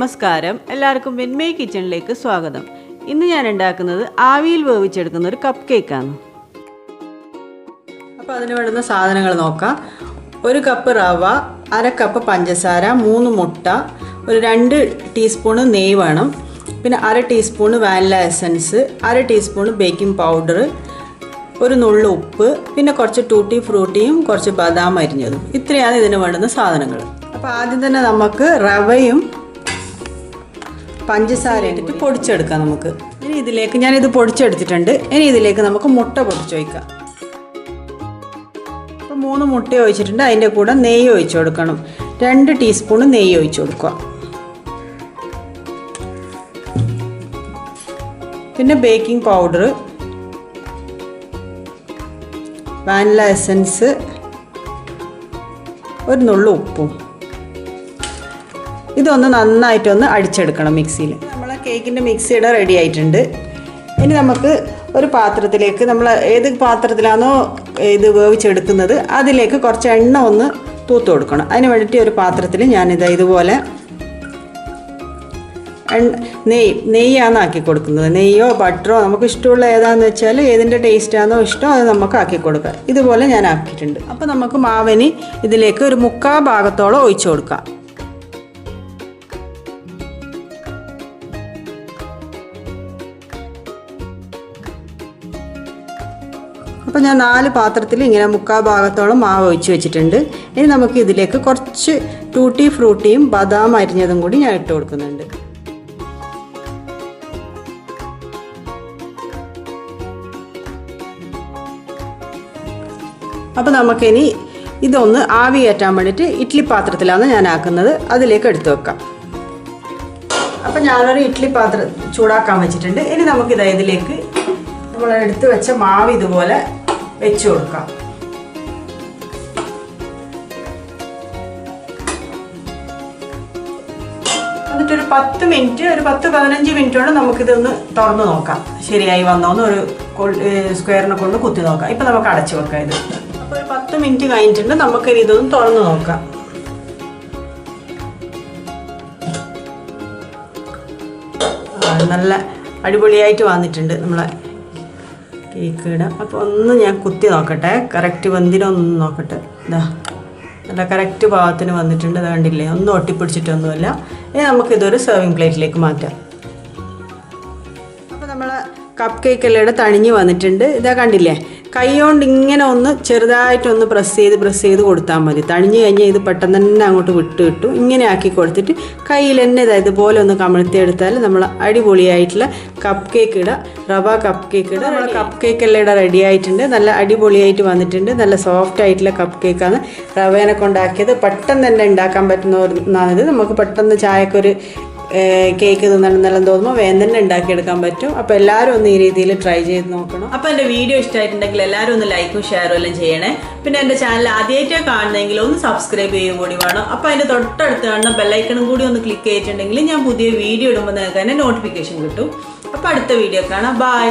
നമസ്കാരം, എല്ലാവർക്കും വിൻമേ കിച്ചണിലേക്ക് സ്വാഗതം. ഇന്ന് ഞാൻ ഉണ്ടാക്കുന്നത് ആവിയിൽ വേവിച്ചെടുക്കുന്ന ഒരു കപ്പ് കേക്കാണ്. അപ്പോൾ അതിന് വേണ്ടുന്ന സാധനങ്ങൾ നോക്കാം. 1 കപ്പ് റവ, 1/2 കപ്പ് പഞ്ചസാര, 3 മുട്ട, ഒരു 2 ടീസ്പൂൺ നെയ്യ് വേണം, പിന്നെ 1/2 teaspoon vanilla essence, 1/2 teaspoon baking powder, ഒരു നുള്ളു ഉപ്പ്, പിന്നെ കുറച്ച് ടൂട്ടി ഫ്രൂട്ടിയും കുറച്ച് ബദാം അരിഞ്ഞതും. ഇത്രയാണ് ഇതിന് വേണ്ടുന്ന സാധനങ്ങൾ. അപ്പോൾ ആദ്യം തന്നെ നമുക്ക് റവയും പഞ്ചസാര ഇട്ടിട്ട് പൊടിച്ചെടുക്കാം. നമുക്ക് ഇനി ഇതിലേക്ക് ഞാനിത് പൊടിച്ചെടുത്തിട്ടുണ്ട്. ഇനി ഇതിലേക്ക് നമുക്ക് മുട്ട പൊടിച്ച് വയ്ക്കാം. അപ്പോൾ 3 മുട്ട ഒഴിച്ചിട്ടുണ്ട്. അതിൻ്റെ കൂടെ നെയ്യ് ഒഴിച്ച് കൊടുക്കണം. 2 ടീസ്പൂൺ നെയ്യ് ഒഴിച്ച് കൊടുക്കുക. പിന്നെ ബേക്കിംഗ് പൗഡർ, വാനില എസൻസ്, ഒരു നുള്ളു ഉപ്പും. ഇതൊന്ന് നന്നായിട്ടൊന്ന് അടിച്ചെടുക്കണം മിക്സിയിൽ. നമ്മളെ കേക്കിൻ്റെ മിക്സിയുടെ റെഡി ആയിട്ടുണ്ട്. ഇനി നമുക്ക് ഒരു പാത്രത്തിലേക്ക്, നമ്മൾ ഏത് പാത്രത്തിലാണോ ഇത് വേവിച്ചെടുക്കുന്നത് അതിലേക്ക് കുറച്ച് എണ്ണ ഒന്ന് തൂത്ത് കൊടുക്കണം. അതിന് വേണ്ടിയിട്ട് ഒരു പാത്രത്തിൽ ഞാനിത് ഇതുപോലെ നെയ്യാണ് ആക്കി കൊടുക്കുന്നത്. നെയ്യോ ബട്ടറോ നമുക്ക് ഇഷ്ടമുള്ള ഏതാണെന്ന് വെച്ചാൽ, ഏതിൻ്റെ ടേസ്റ്റാണോ ഇഷ്ടം അത് നമുക്ക് ആക്കി കൊടുക്കാം. ഇതുപോലെ ഞാൻ ആക്കിയിട്ടുണ്ട്. അപ്പോൾ നമുക്ക് മാവിന് ഇതിലേക്ക് ഒരു 3/4 ഭാഗത്തോളം ഒഴിച്ചു കൊടുക്കാം. അപ്പോൾ ഞാൻ 4 പാത്രത്തിൽ ഇങ്ങനെ 3/4 ഭാഗത്തോളം മാവ് ഒഴിച്ച് വെച്ചിട്ടുണ്ട്. ഇനി നമുക്ക് ഇതിലേക്ക് കുറച്ച് ടൂട്ടി ഫ്രൂട്ടിയും ബദാം അരിഞ്ഞതും കൂടി ഞാൻ ഇട്ട് കൊടുക്കുന്നുണ്ട്. അപ്പോൾ നമുക്കിനി ഇതൊന്ന് ആവി കയറ്റാൻ വേണ്ടിയിട്ട് ഇഡ്ഡലി പാത്രത്തിലാണ് ഞാൻ ആക്കുന്നത്. അതിലേക്ക് എടുത്തു വെക്കാം. അപ്പോൾ ഞാനൊരു ഇഡ്ഡലി പാത്രം ചൂടാക്കാൻ വെച്ചിട്ടുണ്ട്. ഇനി നമുക്കിത് ഇതിലേക്ക് നമ്മൾ എടുത്ത് വെച്ച മാവ് ഇതുപോലെ വെച്ച് കൊടുക്കാം. എന്നിട്ടൊരു 10 മിനിറ്റ്, ഒരു 10-15 മിനിറ്റ് കൊണ്ട് നമുക്കിതൊന്ന് തുറന്ന് നോക്കാം. ശരിയായി വന്നോന്ന് ഒരു സ്ക്വയറിനെ കൊണ്ട് കുത്തി നോക്കാം. ഇപ്പം നമുക്ക് അടച്ചു വെക്കാം ഇത്. അപ്പോൾ ഒരു 10 മിനിറ്റ് കഴിഞ്ഞിട്ടുണ്ട്. നമുക്ക് ഇതൊന്ന് തുറന്ന് നോക്കാം. നല്ല അടിപൊളിയായിട്ട് വന്നിട്ടുണ്ട് നമ്മളെ കേക്കിടെ. അപ്പോൾ ഒന്ന് ഞാൻ കുത്തി നോക്കട്ടെ, കറക്റ്റ് വെന്തിനൊന്ന് നോക്കട്ടെ. ഇതാ നല്ല കറക്റ്റ് ഭാഗത്തിന് വന്നിട്ടുണ്ട്. അത് കണ്ടില്ലേ, ഒന്നും ഒട്ടിപ്പിടിച്ചിട്ടൊന്നുമില്ല. ഇനി നമുക്കിതൊരു സെർവിങ് പ്ലേറ്റിലേക്ക് മാറ്റാം. അപ്പോൾ നമ്മളെ കപ്പ് കേക്കെല്ലാം തണിഞ്ഞ് വന്നിട്ടുണ്ട്. ഇതാ കണ്ടില്ലേ, കൈ കൊണ്ട് ഇങ്ങനെ ഒന്ന് ചെറുതായിട്ടൊന്ന് പ്രസ് ചെയ്ത് കൊടുത്താൽ മതി. തണിഞ്ഞ് കഴിഞ്ഞാൽ ഇത് പെട്ടെന്ന് തന്നെ അങ്ങോട്ട് വിട്ട് കിട്ടും. ഇങ്ങനെ ആക്കി കൊടുത്തിട്ട് കയ്യിൽ തന്നെ ഇതുപോലെ ഒന്ന് കമഴ്ത്തിയെടുത്താൽ നമ്മൾ അടിപൊളിയായിട്ടുള്ള കപ്പ് കേക്ക് റവ കപ്പ് കേക്ക് നമ്മൾ കപ്പ് കേക്കെല്ലാം റെഡി ആയിട്ടുണ്ട്. നല്ല അടിപൊളിയായിട്ട് വന്നിട്ടുണ്ട്. നല്ല സോഫ്റ്റ് ആയിട്ടുള്ള കപ്പ് കേക്കാണ്. റവേനെ കൊണ്ടാക്കിയത്. പെട്ടെന്ന് തന്നെ ഉണ്ടാക്കാൻ പറ്റുന്ന ഒന്നാണിത്. നമുക്ക് പെട്ടെന്ന് ചായക്കൊരു കേക്ക് തിന്നണമെന്നെല്ലാം തോന്നുമ്പോൾ വേഗം തന്നെ ഉണ്ടാക്കിയെടുക്കാൻ പറ്റും. അപ്പോൾ എല്ലാവരും ഒന്ന് ഈ രീതിയിൽ ട്രൈ ചെയ്ത് നോക്കണം. അപ്പോൾ എൻ്റെ വീഡിയോ ഇഷ്ടമായിട്ടുണ്ടെങ്കിൽ എല്ലാവരും ഒന്ന് ലൈക്കും ഷെയറും എല്ലാം ചെയ്യണേ. പിന്നെ എൻ്റെ ചാനൽ ആദ്യമായിട്ടാണ് കാണുന്നതെങ്കിൽ ഒന്ന് സബ്സ്ക്രൈബ് ചെയ്യുകയും കൂടി വേണം. അപ്പോൾ അതിൻ്റെ തൊട്ടടുത്ത് കാണുന്ന ബെല്ലൈക്കണും കൂടി ഒന്ന് ക്ലിക്ക് ചെയ്തിട്ടുണ്ടെങ്കിൽ ഞാൻ പുതിയ വീഡിയോ ഇടുമ്പോൾ നിങ്ങൾക്ക് തന്നെ നോട്ടിഫിക്കേഷൻ കിട്ടും. അപ്പോൾ അടുത്ത വീഡിയോ കാണാം. ബൈ.